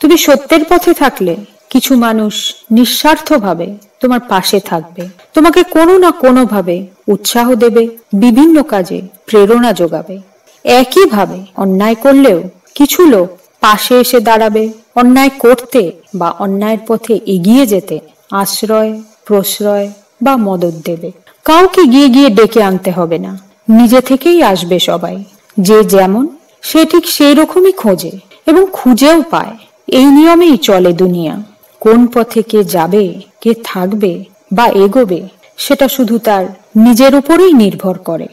তুমি সত্যের পথে থাকলে কিছু মানুষ নিঃস্বার্থভাবে তোমার পাশে থাকবে, তোমাকে কোনো না কোনো ভাবে উৎসাহ দেবে, বিভিন্ন কাজে প্রেরণা যোগাবে। একইভাবে অন্যায় করলেও কিছু লোক পাশে এসে দাঁড়াবে, অন্যায় করতে বা অন্যায়ের পথে এগিয়ে যেতে আশ্রয়, প্রশ্রয় বা মদত দেবে। কাউকে গিয়ে গিয়ে ডেকে আনতে হবে না, নিজে থেকেই আসবে সবাই। যে যেমন সে ঠিক সেই রকমই খোঁজে এবং খুঁজেও পায়। এই নিয়মেই চলে দুনিয়া। কোন পথে কে যাবে, কে থাকবে বা এগোবে, সেটা শুধু তার নিজের উপরেই নির্ভর করে।